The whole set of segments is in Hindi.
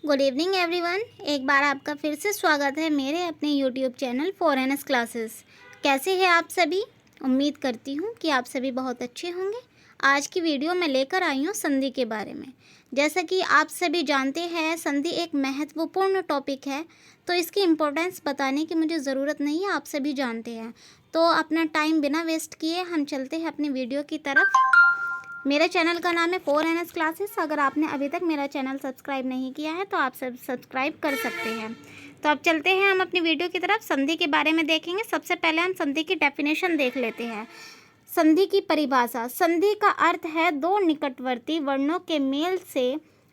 Good evening everyone. एक बार आपका फिर से स्वागत है मेरे अपने YouTube channel for NS classes. कैसे हैं आप सभी? उम्मीद करती हूँ कि आप सभी बहुत अच्छे होंगे। आज की वीडियो मैं लेकर आई हूँ संधि के बारे में। जैसा कि आप सभी जानते हैं, संधि एक महत्वपूर्ण टॉपिक है, तो इसकी इम्पोर्टेंस बताने की मुझे ज़रूरत नहीं है, आप सभी जानते हैं। तो अपना टाइम बिना वेस्ट किए हम चलते हैं अपनी वीडियो की तरफ। मेरे चैनल का नाम है फॉर एनएस क्लासेस। अगर आपने अभी तक मेरा चैनल सब्सक्राइब नहीं किया है तो आप सब सब्सक्राइब कर सकते हैं। तो अब चलते हैं हम अपनी वीडियो की तरफ। संधि के बारे में देखेंगे। सबसे पहले हम संधि की डेफिनेशन देख लेते हैं। संधि की परिभाषा। संधि का अर्थ है दो निकटवर्ती वर्णों के मेल से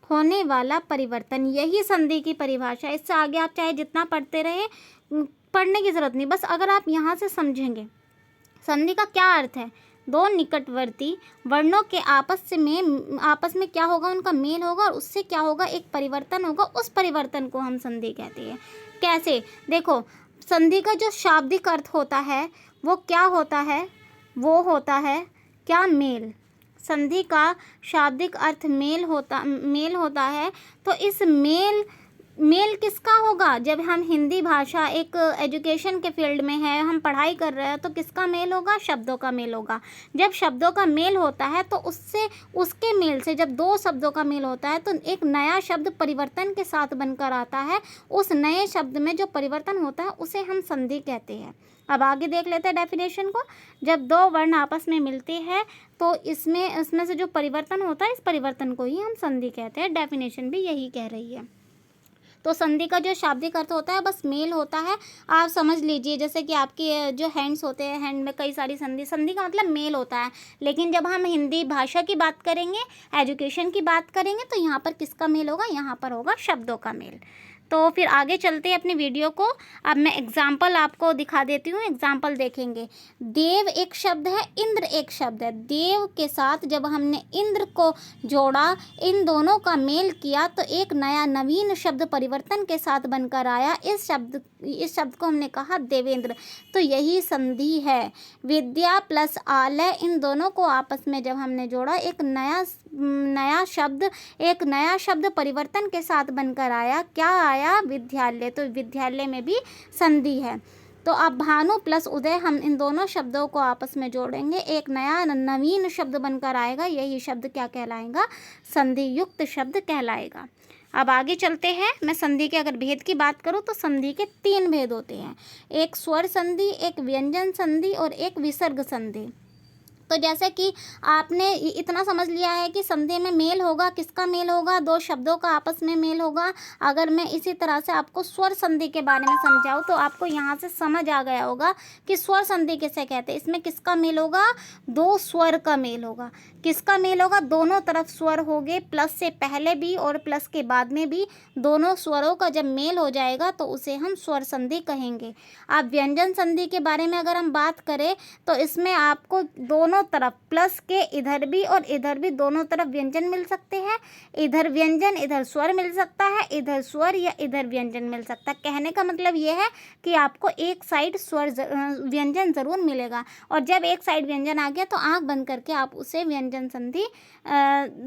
होने वाला परिवर्तन। यही संधि की परिभाषा। इससे आगे आप चाहे जितना पढ़ते रहे, पढ़ने की ज़रूरत नहीं, बस अगर आप यहाँ से समझेंगे संधि का क्या अर्थ है। दो निकटवर्ती वर्णों के आपस में क्या होगा, उनका मेल होगा और उससे क्या होगा, एक परिवर्तन होगा। उस परिवर्तन को हम संधि कहते हैं। कैसे? देखो, संधि का जो शाब्दिक अर्थ होता है वो क्या होता है? वो होता है क्या? मेल। संधि का शाब्दिक अर्थ मेल होता है। तो इस मेल किसका होगा? जब हम हिंदी भाषा एक एजुकेशन के फील्ड में है, हम पढ़ाई कर रहे हैं, तो किसका मेल होगा? शब्दों का मेल होगा। जब शब्दों का मेल होता है तो उसके मेल से, जब दो शब्दों का मेल होता है तो एक नया शब्द परिवर्तन के साथ बनकर आता है। उस नए शब्द में जो परिवर्तन होता है उसे हम संधि कहते हैं। अब आगे देख लेते हैं डेफिनेशन को। जब दो वर्ण आपस में मिलते हैं तो इसमें से जो परिवर्तन होता है, इस परिवर्तन को ही हम संधि कहते हैं। डेफिनेशन भी यही कह रही है। तो संधि का जो शाब्दिक अर्थ होता है बस मेल होता है। आप समझ लीजिए, जैसे कि आपके जो हैंड्स होते हैं, हैंड में कई सारी संधि का मतलब मेल होता है। लेकिन जब हम हिंदी भाषा की बात करेंगे, एजुकेशन की बात करेंगे, तो यहाँ पर किसका मेल होगा? यहाँ पर होगा शब्दों का मेल। तो फिर आगे चलते हैं अपनी वीडियो को। अब मैं एग्जाम्पल आपको दिखा देती हूँ। एग्जाम्पल देखेंगे। देव एक शब्द है, इंद्र एक शब्द है। देव के साथ जब हमने इंद्र को जोड़ा, इन दोनों का मेल किया, तो एक नया नवीन शब्द परिवर्तन के साथ बनकर आया। इस शब्द को हमने कहा देवेंद्र। तो यही संधि है। विद्या प्लस आलय, इन दोनों को आपस में जब हमने जोड़ा, एक नया शब्द परिवर्तन के साथ बनकर आया। क्या आया? विद्यालय। तो विद्यालय में भी संधि है। तो अब भानु प्लस उदय, हम इन दोनों शब्दों को आपस में जोड़ेंगे, एक नया नवीन शब्द बनकर आएगा। यही शब्द क्या कहलाएगा? संधि युक्त शब्द कहलाएगा। अब आगे चलते हैं। मैं संधि के अगर भेद की बात करूं तो संधि के 3 भेद होते हैं। एक स्वर संधि, एक व्यंजन संधि और एक विसर्ग संधि। तो जैसे कि आपने इतना समझ लिया है कि संधि में मेल होगा। किसका मेल होगा? दो शब्दों का आपस में मेल होगा। अगर मैं इसी तरह से आपको स्वर संधि के बारे में समझाऊं तो आपको यहाँ से समझ आ गया होगा कि स्वर संधि किसे कहते हैं। इसमें किसका मेल होगा? दो स्वर का मेल होगा। किसका मेल होगा? दोनों तरफ स्वर होंगे, प्लस से पहले भी और प्लस के बाद में भी। दोनों स्वरों का जब मेल हो जाएगा तो उसे हम स्वर संधि कहेंगे। अब व्यंजन संधि के बारे में अगर हम बात करें तो इसमें आपको दोनों तरफ, प्लस के इधर भी और इधर भी, दोनों तरफ व्यंजन मिल सकते हैं। इधर व्यंजन, इधर स्वर मिल सकता है, इधर स्वर या इधर व्यंजन मिल सकता है। कहने का मतलब ये है कि आपको एक साइड व्यंजन जरूर मिलेगा। और जब एक साइड व्यंजन आ गया तो आंख बंद करके आप उसे व्यंजन संधि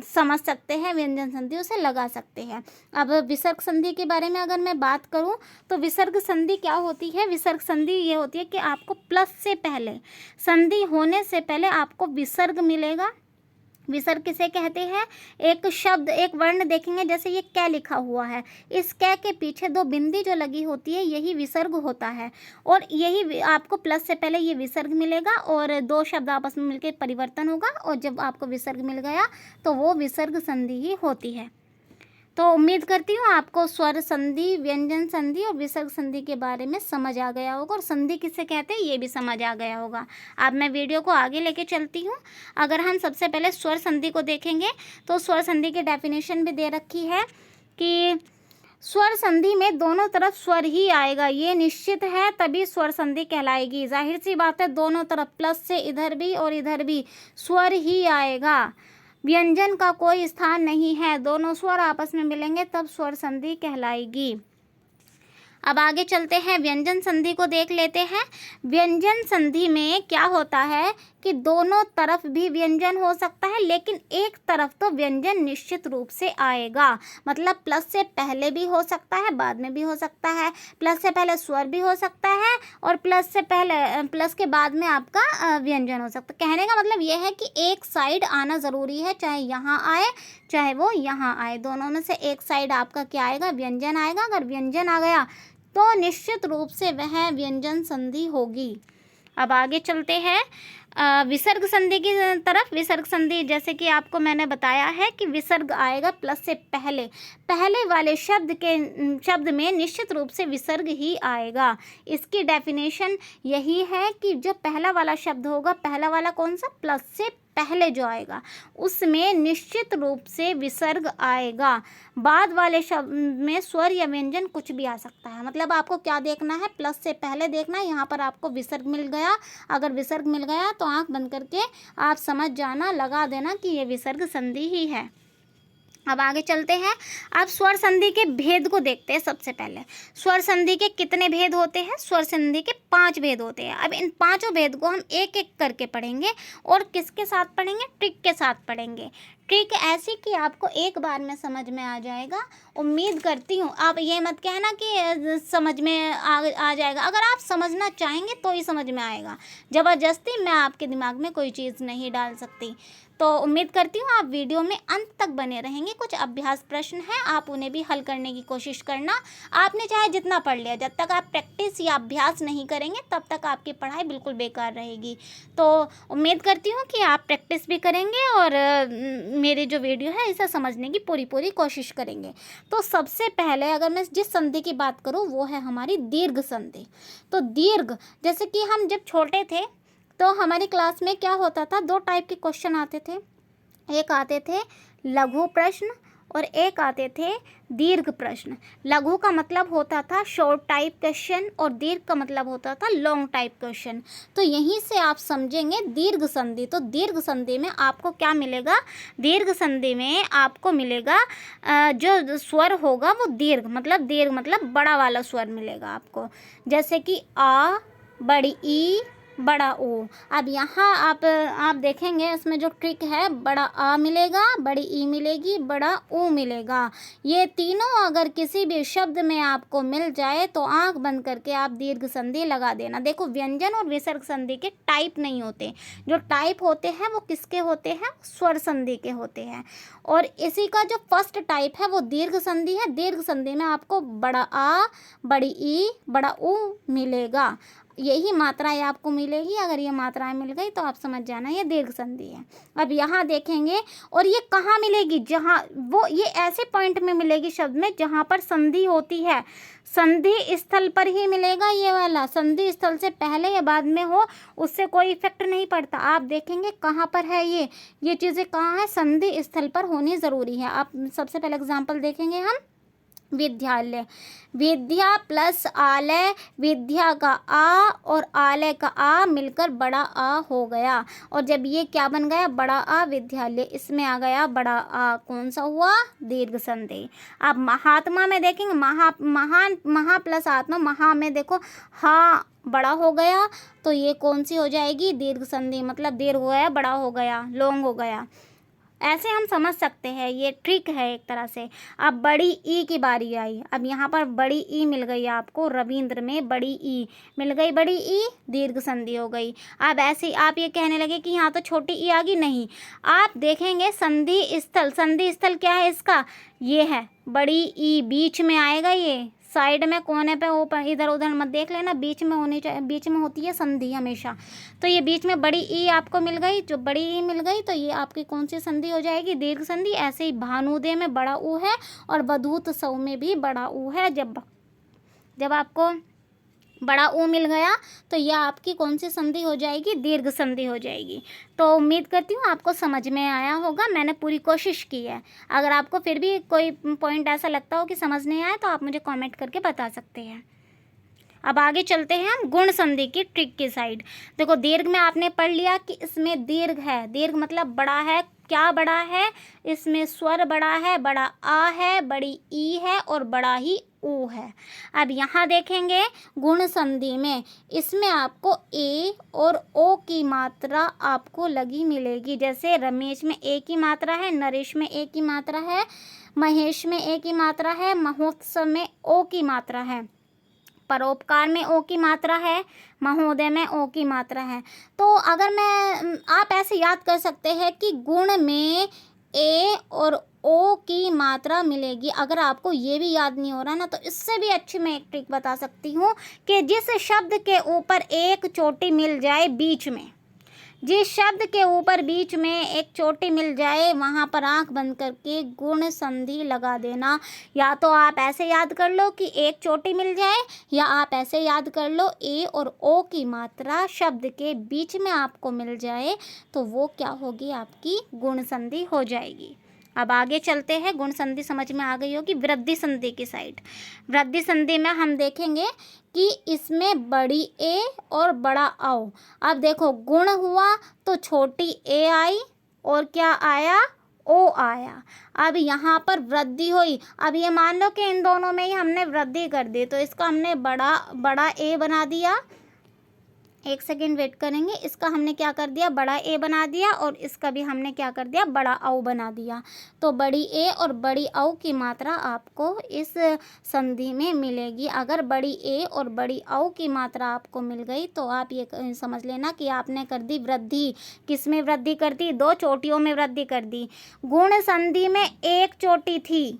समझ सकते हैं, व्यंजन संधि उसे लगा सकते हैं। अब विसर्ग संधि के बारे में अगर मैं बात करूं तो विसर्ग संधि क्या होती है? विसर्ग संधि ये होती है कि आपको प्लस से पहले, संधि होने से पहले आपको विसर्ग मिलेगा। विसर्ग किसे कहते हैं? एक शब्द, एक वर्ण देखेंगे, जैसे ये कै लिखा हुआ है, इस कै के पीछे दो बिंदी जो लगी होती है, यही विसर्ग होता है। और यही आपको प्लस से पहले ये विसर्ग मिलेगा और दो शब्द आपस में मिलकर परिवर्तन होगा। और जब आपको विसर्ग मिल गया तो वो विसर्ग संधि ही होती है। तो उम्मीद करती हूँ आपको स्वर संधि, व्यंजन संधि और विसर्ग संधि के बारे में समझ आ गया होगा और संधि किसे कहते हैं ये भी समझ आ गया होगा। अब मैं वीडियो को आगे लेके चलती हूँ। अगर हम सबसे पहले स्वर संधि को देखेंगे तो स्वर संधि की डेफिनेशन भी दे रखी है कि स्वर संधि में दोनों तरफ स्वर ही आएगा, ये निश्चित है, तभी स्वर संधि कहलाएगी। जाहिर सी बात है, दोनों तरफ प्लस से इधर भी और इधर भी स्वर ही आएगा। व्यंजन का कोई स्थान नहीं है, दोनों स्वर आपस में मिलेंगे तब स्वर संधि कहलाएगी। अब आगे चलते हैं, व्यंजन संधि को देख लेते हैं। व्यंजन संधि में क्या होता है कि दोनों तरफ भी व्यंजन हो सकता है, लेकिन एक तरफ तो व्यंजन निश्चित रूप से आएगा। मतलब प्लस से पहले भी हो सकता है, बाद में भी हो सकता है, प्लस से पहले स्वर भी हो सकता है और प्लस के बाद में आपका व्यंजन हो सकता है। कहने का मतलब यह है कि एक साइड आना ज़रूरी है, चाहे यहाँ आए चाहे वो यहाँ आए, दोनों में से एक साइड आपका क्या आएगा, व्यंजन आएगा। अगर व्यंजन आ गया तो निश्चित रूप से वह व्यंजन संधि होगी। अब आगे चलते हैं विसर्ग संधि की तरफ। विसर्ग संधि जैसे कि आपको मैंने बताया है कि विसर्ग आएगा प्लस से पहले वाले शब्द में निश्चित रूप से विसर्ग ही आएगा। इसकी डेफिनेशन यही है कि जो पहला वाला शब्द होगा, पहला वाला कौन सा, प्लस से पहले जो आएगा उसमें निश्चित रूप से विसर्ग आएगा। बाद वाले शब्द में स्वर या व्यंजन कुछ भी आ सकता है। मतलब आपको क्या देखना है, प्लस से पहले देखना है। यहाँ पर आपको विसर्ग मिल गया, अगर विसर्ग मिल गया तो आंख बंद करके आप समझ जाना, लगा देना कि ये विसर्ग संधि ही है। अब आगे चलते हैं। अब स्वर संधि के भेद को देखते हैं। सबसे पहले स्वर संधि के कितने भेद होते हैं? स्वर संधि के 5 भेद होते हैं। अब इन 5 भेद को हम एक एक करके पढ़ेंगे और किसके साथ पढ़ेंगे? ट्रिक के साथ पढ़ेंगे। ट्रिक ऐसी कि आपको एक बार में समझ में आ जाएगा। उम्मीद करती हूँ आप ये मत कहना कि समझ में आ जाएगा। अगर आप समझना चाहेंगे तो ही समझ में आएगा। ज़बरदस्ती मैं आपके दिमाग में कोई चीज़ नहीं डाल सकती। तो उम्मीद करती हूँ आप वीडियो में अंत तक बने रहेंगे। कुछ अभ्यास प्रश्न हैं, आप उन्हें भी हल करने की कोशिश करना। आपने चाहे जितना पढ़ लिया, जब तक आप प्रैक्टिस या अभ्यास नहीं करेंगे तब तक आपकी पढ़ाई बिल्कुल बेकार रहेगी। तो उम्मीद करती हूँ कि आप प्रैक्टिस भी करेंगे और मेरी जो वीडियो है इसे समझने की पूरी कोशिश करेंगे। तो सबसे पहले अगर मैं जिस संधि की बात करूँ वो है हमारी दीर्घ संधि। तो दीर्घ, जैसे कि हम जब छोटे थे तो हमारी क्लास में क्या होता था, 2 टाइप के क्वेश्चन आते थे। एक आते थे लघु प्रश्न और एक आते थे दीर्घ प्रश्न। लघु का मतलब होता था शॉर्ट टाइप क्वेश्चन और दीर्घ का मतलब होता था लॉन्ग टाइप क्वेश्चन। तो यहीं से आप समझेंगे दीर्घ संधि। तो दीर्घ संधि में आपको क्या मिलेगा? दीर्घ संधि में आपको मिलेगा जो स्वर होगा वो दीर्घ मतलब बड़ा वाला स्वर मिलेगा आपको। जैसे कि आ, बड़ी ई, बड़ा ओ। अब यहाँ आप देखेंगे इसमें जो ट्रिक है, बड़ा आ मिलेगा, बड़ी ई मिलेगी, बड़ा ओ मिलेगा। ये तीनों अगर किसी भी शब्द में आपको मिल जाए तो आंख बंद करके आप दीर्घ संधि लगा देना। देखो व्यंजन और विसर्ग संधि के टाइप नहीं होते। जो टाइप होते हैं वो किसके होते हैं? स्वर संधि के होते हैं। और इसी का जो फर्स्ट टाइप है वो दीर्घ संधि है। दीर्घ संधि में आपको बड़ा आ, बड़ी ई, बड़ा ओ मिलेगा। यही मात्राएं आपको मिलेगी। अगर ये मात्राएं मिल गई तो आप समझ जाना ये दीर्घ संधि है। अब यहाँ देखेंगे, और ये कहाँ मिलेगी? जहाँ वो ये ऐसे पॉइंट में मिलेगी शब्द में जहाँ पर संधि होती है। संधि स्थल पर ही मिलेगा ये वाला। संधि स्थल से पहले या बाद में हो उससे कोई इफेक्ट नहीं पड़ता। आप देखेंगे कहाँ पर है ये चीज़ें कहाँ है? संधि स्थल पर होनी ज़रूरी है। आप सबसे पहले एग्जाम्पल देखेंगे हम विद्यालय। विद्या प्लस आलय, विद्या का आ और आलय का आ मिलकर बड़ा आ हो गया। और जब ये क्या बन गया? बड़ा आ विद्यालय। इसमें आ गया बड़ा आ, कौन सा हुआ? दीर्घ संधि। अब महात्मा में देखेंगे, महा प्लस आत्मा, महा में देखो हा बड़ा हो गया, तो ये कौन सी हो जाएगी? दीर्घ संधि। मतलब दीर्घ हो गया, बड़ा हो गया, लॉन्ग हो गया। ऐसे हम समझ सकते हैं, ये ट्रिक है एक तरह से। अब बड़ी ई की बारी आई। अब यहाँ पर बड़ी ई मिल गई आपको, रविंद्र में बड़ी ई मिल गई, बड़ी ई दीर्घ संधि हो गई। अब ऐसे आप ये कहने लगे कि यहाँ तो छोटी ई आ गई, नहीं। आप देखेंगे संधि स्थल क्या है इसका? ये है बड़ी ई, बीच में आएगा ये, साइड में कोने पे ऊपर इधर उधर मत देख लेना, बीच में होनी चाहिए, बीच में होती है संधि हमेशा। तो ये बीच में बड़ी ई आपको मिल गई। जो बड़ी ई मिल गई तो ये आपकी कौन सी संधि हो जाएगी? दीर्घ संधि। ऐसे ही भानुदय में बड़ा ऊ है और वधूत सौ में भी बड़ा ऊ है। जब आपको बड़ा ऊ मिल गया तो यह आपकी कौन सी संधि हो जाएगी? दीर्घ संधि हो जाएगी। तो उम्मीद करती हूँ आपको समझ में आया होगा। मैंने पूरी कोशिश की है। अगर आपको फिर भी कोई पॉइंट ऐसा लगता हो कि समझ नहीं आया तो आप मुझे कमेंट करके बता सकते हैं। अब आगे चलते हैं हम गुण संधि की ट्रिक की साइड। देखो दीर्घ में आपने पढ़ लिया कि इसमें दीर्घ है। दीर्घ मतलब बड़ा है, क्या बड़ा है, इसमें स्वर बड़ा है, बड़ा आ है, बड़ी ई है और बड़ा ही ऊ है। अब यहाँ देखेंगे गुण संधि में इसमें आपको ए और ओ की मात्रा आपको लगी मिलेगी। जैसे रमेश में ए की मात्रा है, नरेश में ए की मात्रा है, महेश में ए की मात्रा है, महोत्सव में ओ की मात्रा है, परोपकार में ओ की मात्रा है, महोदय में ओ की मात्रा है। तो अगर आप ऐसे याद कर सकते हैं कि गुण में ए और ओ की मात्रा मिलेगी। अगर आपको ये भी याद नहीं हो रहा ना, तो इससे भी अच्छी मैं एक ट्रिक बता सकती हूँ कि जिस शब्द के ऊपर एक चोटी मिल जाए बीच में, जिस शब्द के ऊपर बीच में एक चोटी मिल जाए, वहाँ पर आंख बंद करके गुण संधि लगा देना। या तो आप ऐसे याद कर लो कि एक चोटी मिल जाए, या आप ऐसे याद कर लो ए और ओ की मात्रा शब्द के बीच में आपको मिल जाए, तो वो क्या होगी, आपकी गुण संधि हो जाएगी। अब आगे चलते हैं, गुण संधि समझ में आ गई होगी। वृद्धि संधि की साइड, वृद्धि संधि में हम देखेंगे कि इसमें बड़ी ए और बड़ा आओ। अब देखो गुण हुआ तो छोटी ए आई और क्या आया, ओ आया। अब यहाँ पर वृद्धि हुई। अब ये मान लो कि इन दोनों में ही हमने वृद्धि कर दी, तो इसका हमने बड़ा ए बना दिया। एक सेकेंड वेट करेंगे। इसका हमने क्या कर दिया, बड़ा ए बना दिया, और इसका भी हमने क्या कर दिया, बड़ा औ बना दिया। तो बड़ी ए और बड़ी औ की मात्रा आपको इस संधि में मिलेगी। अगर बड़ी ए और बड़ी औ की मात्रा आपको मिल गई तो आप ये समझ लेना कि आपने कर दी वृद्धि। किस में वृद्धि कर दी, दो चोटियों में वृद्धि कर दी। गुण संधि में एक चोटी थी,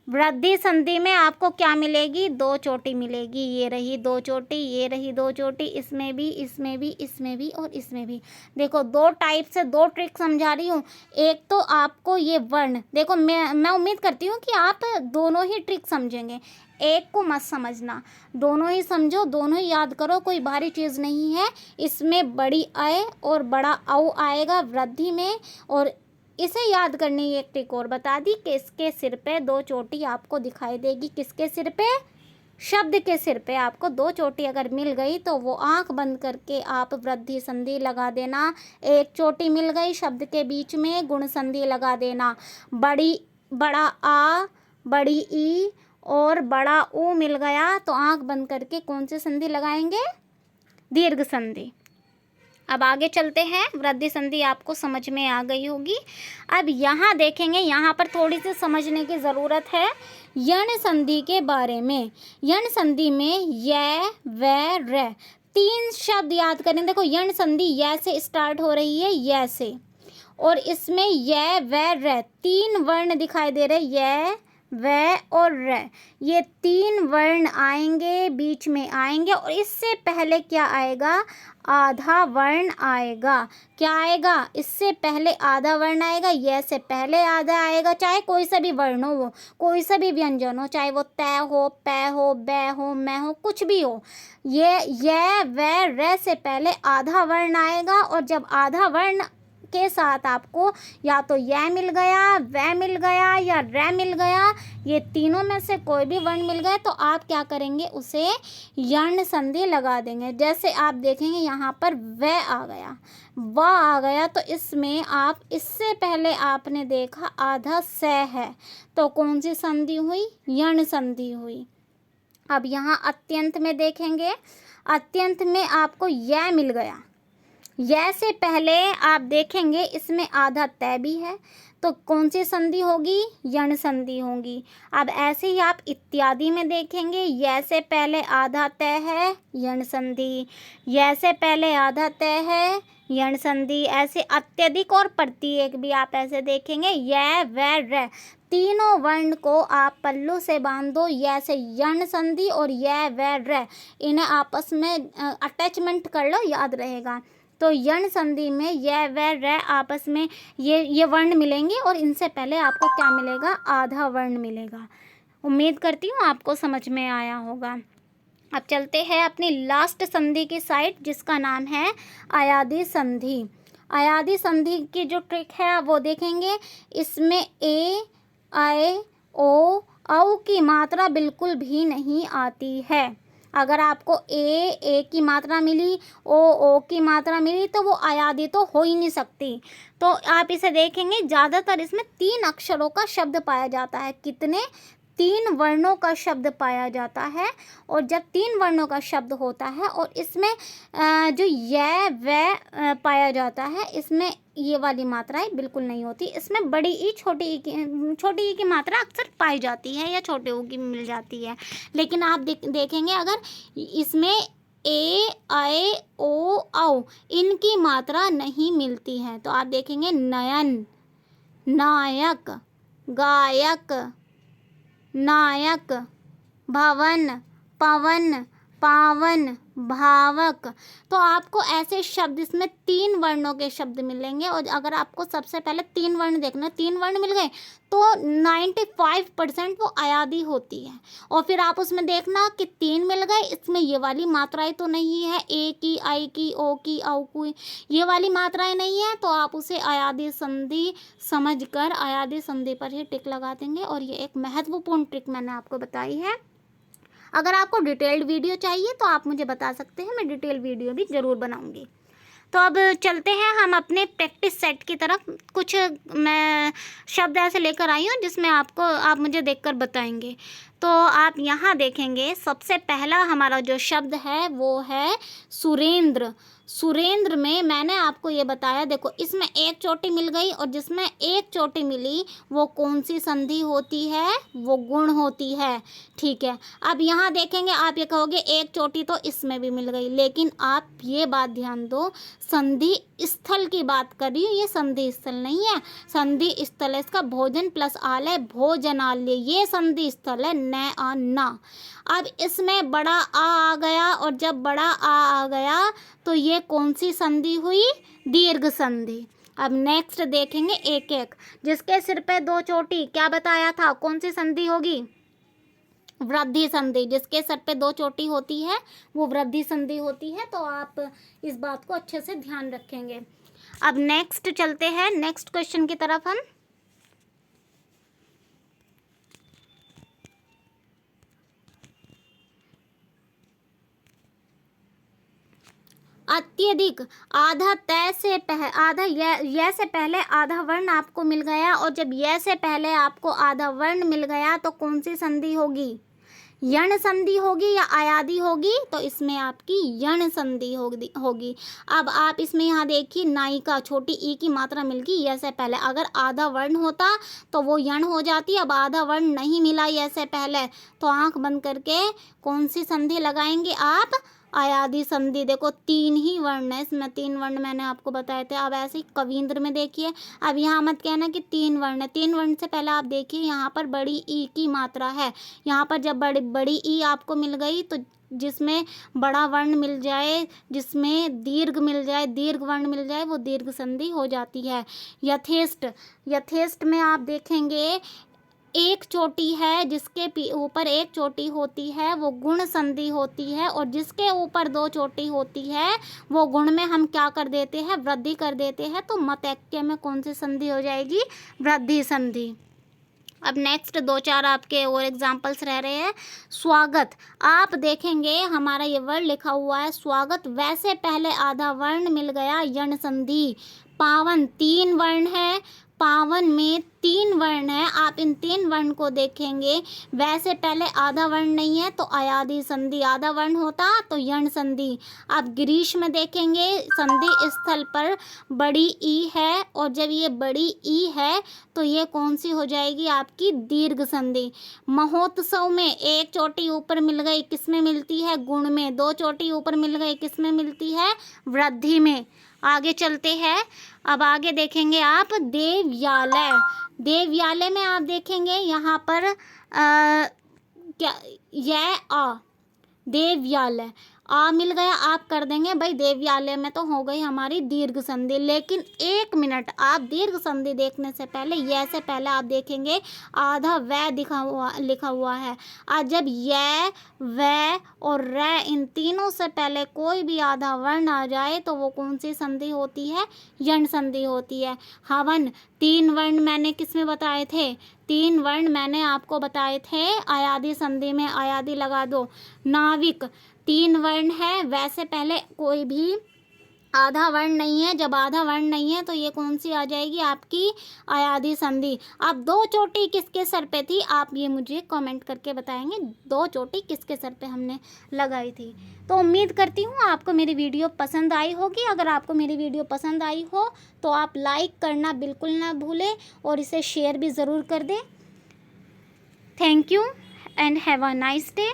वृद्धि संधि में आपको क्या मिलेगी, दो चोटी मिलेगी। ये रही दो चोटी, ये रही दो चोटी, इसमें भी, इसमें भी, इसमें भी और इसमें भी। देखो दो टाइप से दो ट्रिक समझा रही हूँ। एक तो आपको ये वर्ण, देखो मैं उम्मीद करती हूँ कि आप दोनों ही ट्रिक समझेंगे, एक को मत समझना, दोनों ही समझो, दोनों ही याद करो, कोई भारी चीज़ नहीं है। इसमें बड़ी अ और बड़ा औ आएगा वृद्धि में, और इसे याद करने की एक ट्रिक और बता दी कि इसके सिर पे दो चोटी आपको दिखाई देगी। किसके सिर पे, शब्द के सिर पे आपको दो चोटी अगर मिल गई तो वो आंख बंद करके आप वृद्धि संधि लगा देना। एक चोटी मिल गई शब्द के बीच में, गुण संधि लगा देना। बड़ा आ, बड़ी ई और बड़ा ऊ मिल गया तो आंख बंद करके कौन सी संधि लगाएंगे, दीर्घ संधि। अब आगे चलते हैं, वृद्धि संधि आपको समझ में आ गई होगी। अब यहाँ देखेंगे, यहाँ पर थोड़ी सी समझने की ज़रूरत है यण संधि के बारे में। यण संधि में य, व, र, तीन शब्द याद करें। देखो यण संधि य से स्टार्ट हो रही है, य से, और इसमें य, व, र तीन वर्ण दिखाई दे रहे, य, व और र। ये तीन वर्ण आएंगे, बीच में आएंगे, और इससे पहले क्या आएगा, आधा वर्ण आएगा। क्या आएगा, इससे पहले आधा वर्ण आएगा, ये से पहले आधा आएगा। चाहे कोई सा भी वर्ण हो, कोई सा भी व्यंजन हो, चाहे वो तय हो, पै हो, बै हो, मैं हो, कुछ भी हो, ये व र से पहले आधा वर्ण आएगा। और जब आधा वर्ण के साथ आपको या तो य मिल गया, व मिल गया या र मिल गया, ये तीनों में से कोई भी वर्ण मिल गया, तो आप क्या करेंगे, उसे यण संधि लगा देंगे। जैसे आप देखेंगे यहाँ पर व आ गया, व आ गया, तो इसमें आप, इससे पहले आपने देखा आधा स है, तो कौन सी संधि हुई, यण संधि हुई। अब यहाँ अत्यंत में देखेंगे, अत्यंत में आपको य मिल गया, य से पहले आप देखेंगे इसमें आधा तय भी है, तो कौन सी संधि होगी, यण संधि होगी। अब ऐसे ही आप इत्यादि में देखेंगे, य से पहले आधा तय है, यण संधि, य से पहले आधा तय है, यण संधि। ऐसे अत्यधिक और प्रत्येक भी आप ऐसे देखेंगे, य, व, र तीनों वर्ण को आप पल्लू से बांध दो, य से यण संधि और य, व, र इन्हें आपस में अटैचमेंट कर लो, याद रहेगा। तो यण संधि में य, व, र आपस में ये वर्ण मिलेंगे, और इनसे पहले आपको क्या मिलेगा, आधा वर्ण मिलेगा। उम्मीद करती हूँ आपको समझ में आया होगा। अब चलते हैं अपनी लास्ट संधि की साइड, जिसका नाम है अयादि संधि। अयादि संधि की जो ट्रिक है वो देखेंगे। इसमें ए, आय, ओ, औ की मात्रा बिल्कुल भी नहीं आती है। अगर आपको ए की मात्रा मिली, ओ की मात्रा मिली, तो वो अयादी तो हो ही नहीं सकती। तो आप इसे देखेंगे ज़्यादातर इसमें 3 अक्षरों का शब्द पाया जाता है। कितने? 3 वर्णों का शब्द पाया जाता है। और जब 3 वर्णों का शब्द होता है और इसमें जो य व पाया जाता है, इसमें ये वाली मात्राएं बिल्कुल नहीं होती। इसमें बड़ी ई छोटी ई की मात्रा अक्सर पाई जाती है या छोटे ऊ की मिल जाती है। लेकिन आप देखेंगे अगर इसमें ए, ऐ, ओ, औ इनकी मात्रा नहीं मिलती है। तो आप देखेंगे नयन, नायक, गायक, नायक, भवन, पवन, पावन, भावक। तो आपको ऐसे शब्द इसमें 3 वर्णों के शब्द मिलेंगे। और अगर आपको सबसे पहले 3 वर्ण देखना, 3 वर्ण मिल गए तो 95% वो अयादी होती है। और फिर आप उसमें देखना कि 3 मिल गए, इसमें ये वाली मात्राएं तो नहीं है, ए की, आई की, ओ की, औ की, ये वाली मात्राएं नहीं है, तो आप उसे अयादी संधि समझकर अयादी संधि पर ही टिक लगा देंगे। और ये एक महत्वपूर्ण ट्रिक मैंने आपको बताई है। अगर आपको डिटेल्ड वीडियो चाहिए तो आप मुझे बता सकते हैं, मैं डिटेल वीडियो भी ज़रूर बनाऊंगी। तो अब चलते हैं हम अपने प्रैक्टिस सेट की तरफ। कुछ मैं शब्द ऐसे लेकर आई हूँ जिसमें आप मुझे देखकर बताएंगे। तो आप यहाँ देखेंगे सबसे पहला हमारा जो शब्द है वो है सुरेंद्र। सुरेंद्र में मैंने आपको ये बताया, देखो इसमें एक चोटी मिल गई और जिसमें एक चोटी मिली वो कौन सी संधि होती है? वो गुण होती है। ठीक है, अब यहाँ देखेंगे, आप ये कहोगे एक चोटी तो इसमें भी मिल गई, लेकिन आप ये बात ध्यान दो, संधि स्थल की बात कर रही हूँ, ये संधि स्थल नहीं है। संधि स्थल है इसका भोजन प्लस आल है, भोजनालय, ये संधि स्थल है, न आ ना। अब इसमें बड़ा आ गया और जब बड़ा आ गया तो ये कौन सी संधि हुई? दीर्घ संधि। अब नेक्स्ट देखेंगे एक एक। जिसके सिर पे 2 चोटी, क्या बताया था, कौन सी संधि होगी? वृद्धि संधि। जिसके सर पे 2 चोटी होती है वो वृद्धि संधि होती है। तो आप इस बात को अच्छे से ध्यान रखेंगे। अब नेक्स्ट चलते हैं नेक्स्ट क्वेश्चन की तरफ हम। अत्यधिक, आधा तय से आधा य से पहले आधा वर्ण आपको मिल गया और जब य से पहले आपको आधा वर्ण मिल गया तो कौन सी संधि होगी? यण संधि होगी या अयादी होगी? तो इसमें आपकी यण संधि होगी। अब आप इसमें यहाँ देखिए, नायिका, छोटी ई की मात्रा मिल गई य से पहले। अगर आधा वर्ण होता तो वो यण हो जाती। अब आधा वर्ण नहीं मिला य से पहले, तो आंख बंद करके कौन सी संधि लगाएंगे आप? अयादी संधि। देखो 3 ही वर्ण है इसमें, 3 वर्ण मैंने आपको बताए थे। अब ऐसे ही कविंद्र में देखिए, अब यहाँ मत कहना कि 3 वर्ण है, 3 वर्ण से पहले आप देखिए यहाँ पर बड़ी ई की मात्रा है। यहाँ पर जब बड़ी ई आपको मिल गई तो जिसमें बड़ा वर्ण मिल जाए, जिसमें दीर्घ मिल जाए, दीर्घ वर्ण मिल जाए, वो दीर्घ संधि हो जाती है। यथेष्ट, यथेष्ट में आप देखेंगे एक चोटी है, जिसके ऊपर एक चोटी होती है वो गुण संधि होती है, और जिसके ऊपर 2 चोटी होती है वो गुण में हम क्या कर देते हैं? वृद्धि कर देते हैं। तो मतैक्य में कौन सी संधि हो जाएगी? वृद्धि संधि। अब नेक्स्ट 2-4 आपके और एग्जाम्पल्स रह रहे हैं। स्वागत, आप देखेंगे हमारा ये वर्ड लिखा हुआ है स्वागत, वैसे पहले आधा वर्ण मिल गया, यण संधि। पावन, 3 वर्ण है, पावन में 3 वर्ण है। आप इन 3 वर्ण को देखेंगे, वैसे पहले आधा वर्ण नहीं है तो अयादी संधि, आधा वर्ण होता तो यण संधि। आप गिरीश में देखेंगे, संधि स्थल पर बड़ी ई है और जब ये बड़ी ई है तो ये कौन सी हो जाएगी? आपकी दीर्घ संधि। महोत्सव में एक चोटी ऊपर मिल गई, किस में मिलती है? गुण में। 2 चोटी ऊपर मिल गई, किस में मिलती है? वृद्धि में। आगे चलते हैं, अब आगे देखेंगे आप देवयालय। देवयालय में आप देखेंगे यहाँ पर क्या, यह आ, देवयालय, आ मिल गया, आप कर देंगे भाई देवयालय में तो हो गई हमारी दीर्घ संधि। लेकिन 1 मिनट, आप दीर्घ संधि देखने से पहले य से पहले आप देखेंगे आधा वै लिखा हुआ है। आज जब य, वै और रै इन तीनों से पहले कोई भी आधा वर्ण आ जाए तो वो कौन सी संधि होती है? यण संधि होती है। हवन, 3 वर्ण मैंने किस में बताए थे? 3 वर्ण मैंने आपको बताए थे अयादि संधि में, अयादि लगा दो। नाविक, 3 वर्ण है, वैसे पहले कोई भी आधा वर्ण नहीं है। जब आधा वर्ण नहीं है तो ये कौन सी आ जाएगी? आपकी अयादि संधि। अब 2 चोटी किसके सर पे थी? आप ये मुझे कमेंट करके बताएंगे 2 चोटी किसके सर पे हमने लगाई थी। तो उम्मीद करती हूँ आपको मेरी वीडियो पसंद आई होगी। अगर आपको मेरी वीडियो पसंद आई हो तो आप लाइक करना बिल्कुल ना भूलें और इसे शेयर भी ज़रूर कर दें। Thank you and have a nice day.